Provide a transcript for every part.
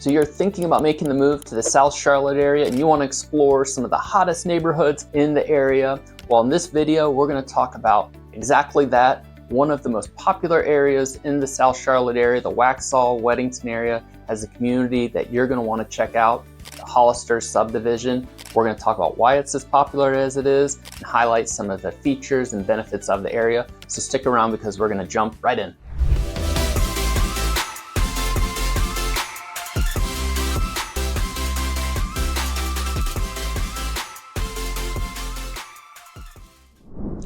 So you're thinking about making the move to the South Charlotte area and you want to explore some of the hottest neighborhoods in the area. Well, in this video, we're going to talk about exactly that. One of the most popular areas in the South Charlotte area, the Waxhaw, Weddington area, has a community that you're going to want to check out, the Hollister subdivision. We're going to talk about why it's as popular as it is and highlight some of the features and benefits of the area. So stick around because we're going to jump right in.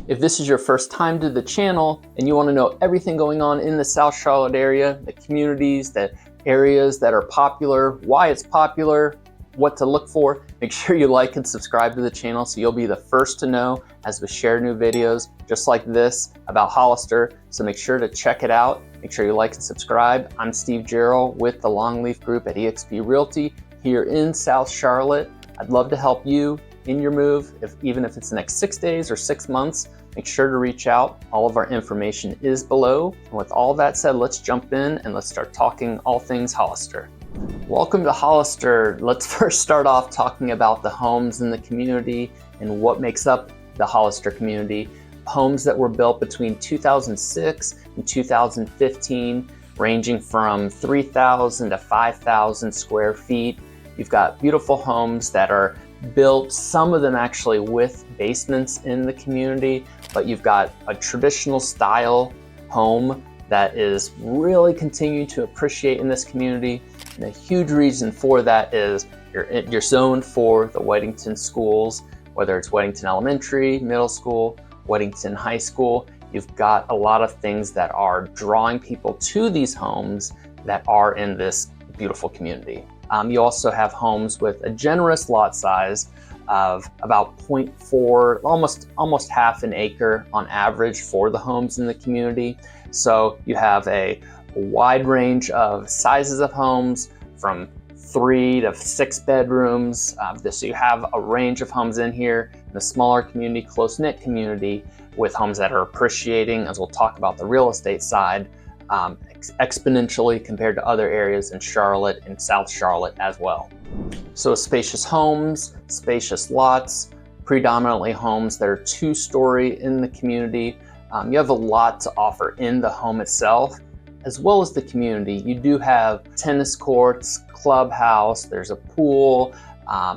If this is your first time to the channel and you want to know everything going on in the South Charlotte area, the communities, the areas that are popular, why it's popular, what to look for, make sure you like and subscribe to the channel so you'll be the first to know as we share new videos just like this about Hollister. So make sure to check it out. Make sure you like and subscribe. I'm Steve Gerald with the Longleaf Group at eXp Realty here in South Charlotte. I'd love to help you in your move, even if it's the next 6 days or 6 months. Make sure to reach out. All of our information is below. And with all that said, let's jump in and let's start talking all things Hollister. Welcome to Hollister. Let's first start off talking about the homes in the community and what makes up the Hollister community. Homes that were built between 2006 and 2015, ranging from 3,000 to 5,000 square feet. You've got beautiful homes that are built, some of them actually with basements in the community, but you've got a traditional style home that is really continuing to appreciate in this community. And a huge reason for that is you're zoned for the Weddington schools, whether it's Weddington Elementary, Middle School, Weddington High School. You've got a lot of things that are drawing people to these homes that are in this beautiful community. You also have homes with a generous lot size of about 0.4, almost half an acre on average for the homes in the community. So you have a wide range of sizes of homes from 3 to 6 bedrooms. So you have a range of homes in here in a smaller community, close-knit community with homes that are appreciating, as we'll talk about the real estate side, exponentially compared to other areas in Charlotte and South Charlotte as well. So spacious homes, spacious lots, predominantly homes that are 2-story in the community. You have a lot to offer in the home itself, as well as the community. You do have tennis courts, clubhouse, there's a pool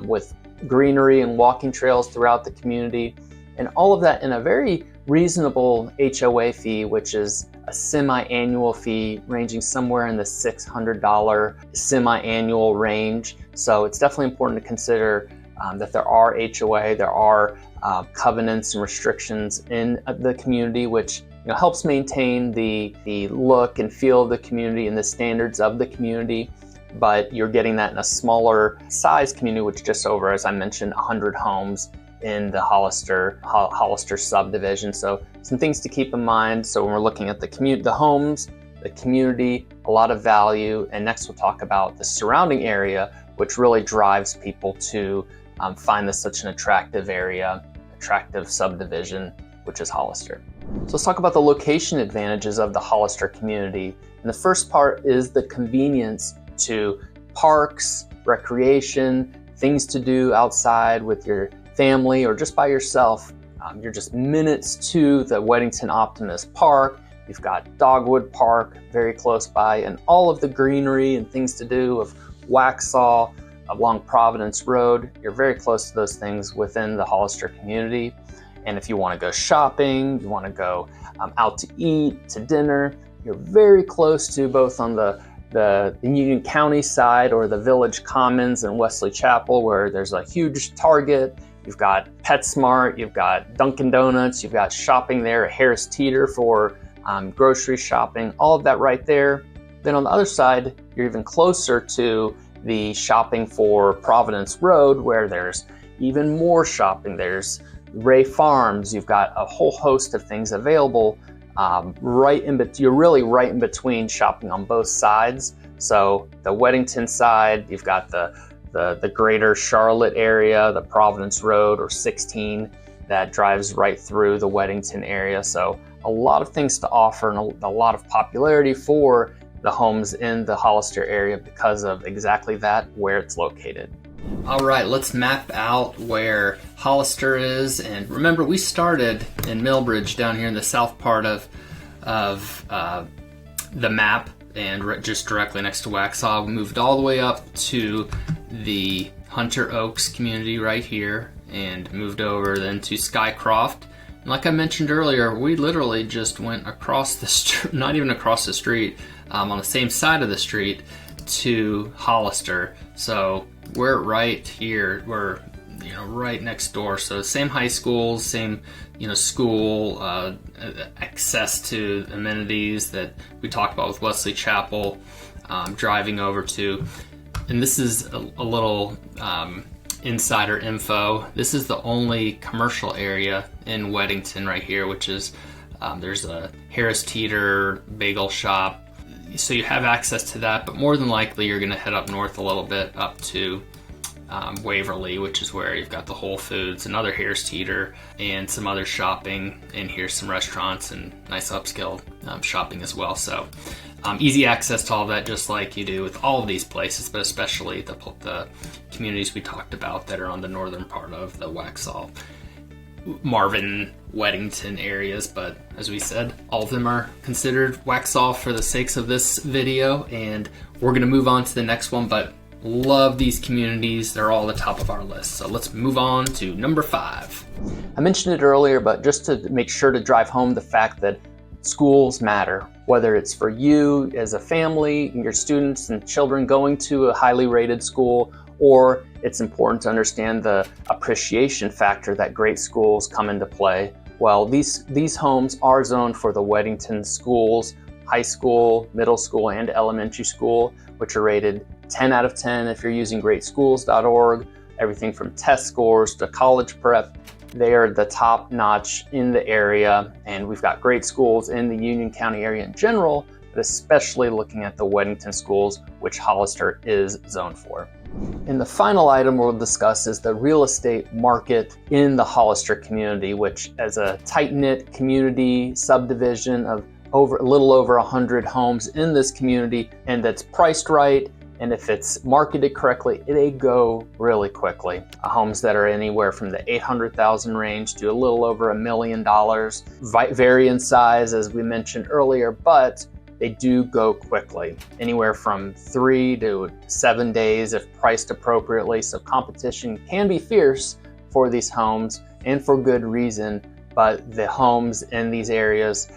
with greenery and walking trails throughout the community, and all of that in a very reasonable HOA fee, which is a semi-annual fee ranging somewhere in the $600 semi-annual range. So it's definitely important to consider that there are HOA, there are covenants and restrictions in the community, which helps maintain the look and feel of the community and the standards of the community. But you're getting that in a smaller size community, which just over, as I mentioned, 100 homes in the Hollister subdivision. So some things to keep in mind. So when we're looking at the homes, the community, a lot of value. And next we'll talk about the surrounding area, which really drives people to find this such an attractive area, attractive subdivision, which is Hollister. So let's talk about the location advantages of the Hollister community. And the first part is the convenience to parks, recreation, things to do outside with your family or just by yourself. You're just minutes to the Weddington Optimist Park. You've got Dogwood Park very close by, and all of the greenery and things to do of Waxhaw along Providence Road. You're very close to those things within the Hollister community. And if you want to go shopping, you want to go out to eat, to dinner, you're very close to both on the Union County side or the Village Commons and Wesley Chapel, where there's a huge Target. You've got PetSmart, you've got Dunkin' Donuts, you've got shopping there, a Harris Teeter for grocery shopping, all of that right there. Then on the other side, you're even closer to the shopping for Providence Road, where there's even more shopping. There's Ray Farms, you've got a whole host of things available you're really right in between shopping on both sides. So the Weddington side, you've got the greater Charlotte area, the Providence Road or 16 that drives right through the Weddington area. So a lot of things to offer and a lot of popularity for the homes in the Hollister area because of exactly that, where it's located. All right, let's map out where Hollister is. And remember, we started in Millbridge down here in the south part of the map, and just directly next to Waxhaw. We moved all the way up to the Hunter Oaks community right here and moved over then to Skycroft. And like I mentioned earlier, we literally just went across the street, not even across the street, on the same side of the street to Hollister. So we're right here, we're right next door. So same high schools, same school, access to amenities that we talked about with Wesley Chapel, driving over to. And this is a little insider info. This is the only commercial area in Weddington right here, which is there's a Harris Teeter bagel shop. So you have access to that, but more than likely you're going to head up north a little bit up to Waverly, which is where you've got the Whole Foods, another Harris Teeter, and some other shopping, and here's some restaurants and nice upscale shopping as well. So easy access to all of that, just like you do with all of these places, but especially the communities we talked about that are on the northern part of the Waxhaw, Marvin, Weddington areas. But as we said, all of them are considered Waxhaw for the sakes of this video, and we're going to move on to the next one. But love these communities, they're all at the top of our list. So let's move on to number 5. I mentioned it earlier, but just to make sure to drive home the fact that schools matter, whether it's for you as a family, your students and children going to a highly rated school, or it's important to understand the appreciation factor that great schools come into play. Well, these homes are zoned for the Weddington schools, high school, middle school, and elementary school, which are rated 10 out of 10 if you're using greatschools.org, everything from test scores to college prep. They are the top notch in the area, and we've got great schools in the Union County area in general, but especially looking at the Weddington schools, which Hollister is zoned for. And the final item we'll discuss is the real estate market in the Hollister community, which is a tight-knit community subdivision of a little over 100 homes in this community, and that's priced right. And if it's marketed correctly, they go really quickly. Homes that are anywhere from the $800,000 range to a little over $1 million, vary in size, as we mentioned earlier, but they do go quickly, anywhere from 3 to 7 days if priced appropriately. So competition can be fierce for these homes, and for good reason, but the homes in these areas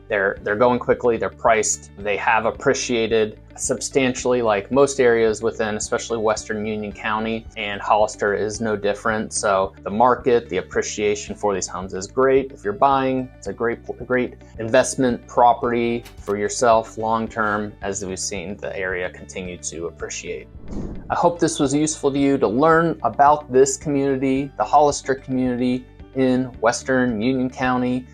they're going quickly, they're priced, they have appreciated substantially, like most areas within especially Western Union County, and Hollister is no different. So the market, the appreciation for these homes is great. If you're buying, it's a great investment property for yourself long term, as we've seen the area continue to appreciate. I hope this was useful to you to learn about this community, the Hollister community in Western Union County,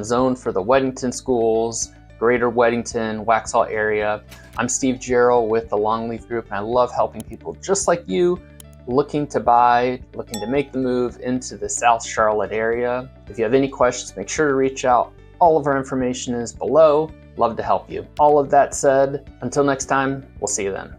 zoned for the Weddington schools, Greater Weddington, Waxhaw area. I'm Steve Jarrell with the Longleaf Group, and I love helping people just like you looking to buy, looking to make the move into the South Charlotte area. If you have any questions, make sure to reach out. All of our information is below. Love to help you. All of that said, until next time, we'll see you then.